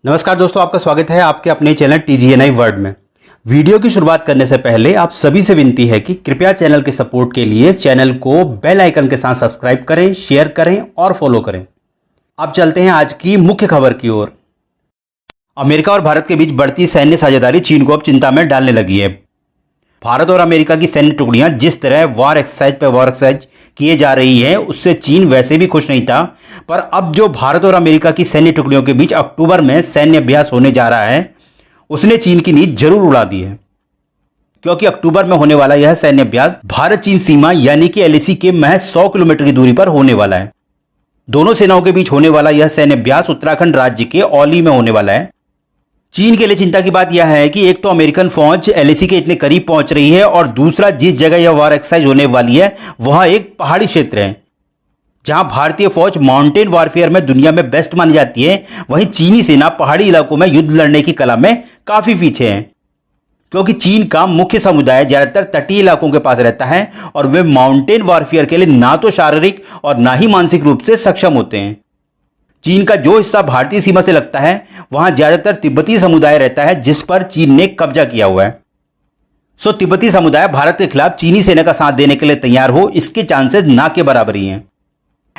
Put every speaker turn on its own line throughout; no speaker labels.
नमस्कार दोस्तों, आपका स्वागत है आपके अपने चैनल TGNI वर्ल्ड में। वीडियो की शुरुआत करने से पहले आप सभी से विनती है कि कृपया चैनल के सपोर्ट के लिए चैनल को बेल आइकन के साथ सब्सक्राइब करें, शेयर करें और फॉलो करें। अब चलते हैं आज की मुख्य खबर की ओर। अमेरिका और भारत के बीच बढ़ती सैन्य साझेदारी चीन को अब चिंता में डालने लगी है। भारत और अमेरिका की सैन्य टुकड़ियां जिस तरह वॉर एक्सरसाइज किए जा रही है उससे चीन वैसे भी खुश नहीं था, पर अब जो भारत और अमेरिका की सैन्य टुकड़ियों के बीच अक्टूबर में सैन्य अभ्यास होने जा रहा है उसने चीन की नींद जरूर उड़ा दी है, क्योंकि अक्टूबर में होने वाला यह सैन्य अभ्यास भारत चीन सीमा यानी कि LAC के महज 100 किलोमीटर की दूरी पर होने वाला है। दोनों सेनाओं के बीच होने वाला यह सैन्य अभ्यास उत्तराखंड राज्य के औली में होने वाला है। चीन के लिए चिंता की बात यह है कि एक तो अमेरिकन फौज LAC के इतने करीब पहुंच रही है और दूसरा जिस जगह यह वॉर एक्सरसाइज होने वाली है वह एक पहाड़ी क्षेत्र है जहां भारतीय फौज माउंटेन वॉरफेयर में दुनिया में बेस्ट मानी जाती है, वहीं चीनी सेना पहाड़ी इलाकों में युद्ध लड़ने की कला में काफी पीछे है, क्योंकि चीन का मुख्य समुदाय ज्यादातर तटीय इलाकों के पास रहता है और वे माउंटेन वॉरफेयर के लिए ना तो शारीरिक और ना ही मानसिक रूप से सक्षम होते हैं। चीन का जो हिस्सा भारतीय सीमा से लगता है वहां ज्यादातर तिब्बती समुदाय रहता है जिस पर चीन ने कब्जा किया हुआ है। तिब्बती समुदाय भारत के खिलाफ चीनी सेना का साथ देने के लिए तैयार हो इसके चांसेस ना के बराबर ही हैं।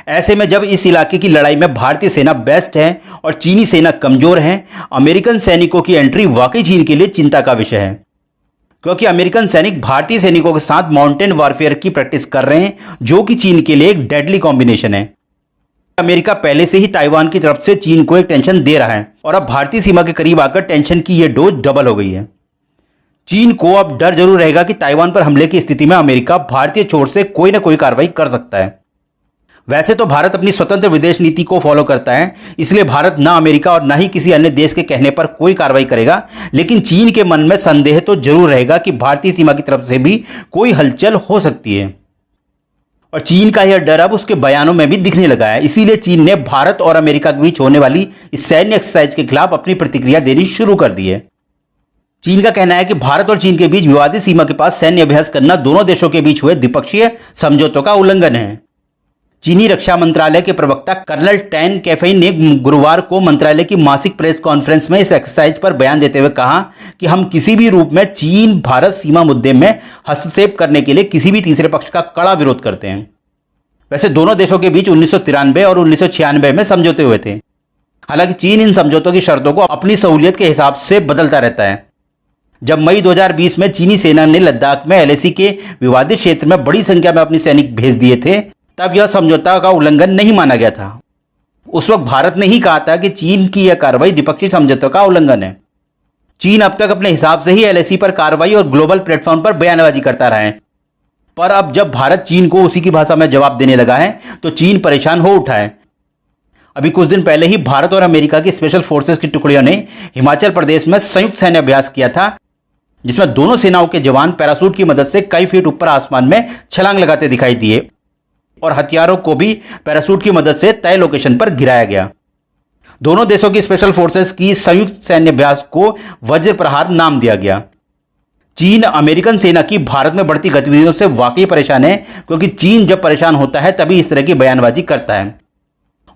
ऐसे में जब इस इलाके की लड़ाई में भारतीय सेना बेस्ट है और चीनी सेना कमजोर है, अमेरिकन सैनिकों की एंट्री वाकई चीन के लिए चिंता का विषय है, क्योंकि अमेरिकन सैनिक भारतीय सैनिकों के साथ माउंटेन वॉरफेयर की प्रैक्टिस कर रहे हैं जो कि चीन के लिए एक डेडली कॉम्बिनेशन है। अमेरिका पहले से ही ताइवान की तरफ से चीन को एक टेंशन दे रहा है और अब भारतीय सीमा के करीब आकर टेंशन की यह डोज डबल हो गई है। चीन को अब डर जरूर रहेगा कि ताइवान पर हमले की स्थिति में अमेरिका भारतीय छोर से कोई ना कोई कार्रवाई कर सकता है। वैसे तो भारत अपनी स्वतंत्र विदेश नीति को फॉलो करता है, इसलिए भारत ना अमेरिका और ना ही किसी अन्य देश के कहने पर कोई कार्रवाई करेगा, लेकिन चीन के मन में संदेह तो जरूर रहेगा कि भारतीय सीमा की तरफ से भी कोई हलचल हो सकती है और चीन का यह डर अब उसके बयानों में भी दिखने लगा है। इसीलिए चीन ने भारत और अमेरिका के बीच होने वाली इस सैन्य एक्सरसाइज के खिलाफ अपनी प्रतिक्रिया देनी शुरू कर दी है। चीन का कहना है कि भारत और चीन के बीच विवादित सीमा के पास सैन्य अभ्यास करना दोनों देशों के बीच हुए द्विपक्षीय समझौतों का उल्लंघन है। चीनी रक्षा मंत्रालय के प्रवक्ता कर्नल टैन कैफेई ने गुरुवार को मंत्रालय की मासिक प्रेस कॉन्फ्रेंस में इस एक्सरसाइज पर बयान देते हुए कहा कि हम किसी भी रूप में चीन भारत सीमा मुद्दे में हस्तक्षेप करने के लिए किसी भी तीसरे पक्ष का कड़ा विरोध करते हैं। वैसे दोनों देशों के बीच 1993 और 1996 में समझौते हुए थे। हालांकि चीन इन समझौतों की शर्तों को अपनी सहूलियत के हिसाब से बदलता रहता है। जब मई 2020 में चीनी सेना ने लद्दाख में LAC के विवादित क्षेत्र में बड़ी संख्या में अपने सैनिक भेज दिए थे, तब यह समझौता का उल्लंघन नहीं माना गया था। उस वक्त भारत ने ही कहा था कि चीन की यह कार्रवाई द्विपक्षीय समझौतों का उल्लंघन है। चीन अब तक अपने हिसाब से ही LAC पर कार्रवाई और ग्लोबल प्लेटफॉर्म पर बयानबाजी करता रहा है, पर अब जब भारत चीन को उसी की भाषा में जवाब देने लगा है तो चीन परेशान हो उठा है। अभी कुछ दिन पहले ही भारत और अमेरिका की स्पेशल फोर्सेस की टुकड़ियों ने हिमाचल प्रदेश में संयुक्त सैन्य अभ्यास किया था, जिसमें दोनों सेनाओं के जवान पैराशूट की मदद से कई फीट ऊपर आसमान में छलांग लगाते दिखाई दिए और हथियारों को भी पैराशूट की मदद से तय लोकेशन पर गिराया गया। दोनों देशों की स्पेशल फोर्सेस की संयुक्त सैन्य अभ्यास को वज्र प्रहार नाम दिया गया। चीन अमेरिकन सेना की भारत में बढ़ती गतिविधियों से वाकई परेशान है, क्योंकि चीन जब परेशान होता है तभी इस तरह की बयानबाजी करता है।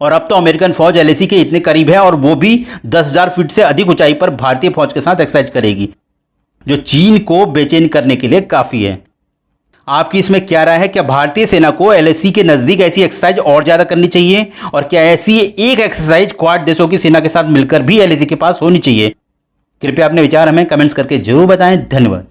और अब तो अमेरिकन फौज LAC के इतने करीब है और वो भी 10,000 फीट से अधिक ऊंचाई पर भारतीय फौज के साथ एक्सरसाइज करेगी, जो चीन को बेचैन करने के लिए काफी है। आपकी इसमें क्या राय है? क्या भारतीय सेना को LAC के नजदीक ऐसी एक्सरसाइज और ज्यादा करनी चाहिए, और क्या ऐसी एक एक्सरसाइज क्वाड देशों की सेना के साथ मिलकर भी LAC के पास होनी चाहिए? कृपया अपने विचार हमें कमेंट्स करके जरूर बताएं। धन्यवाद।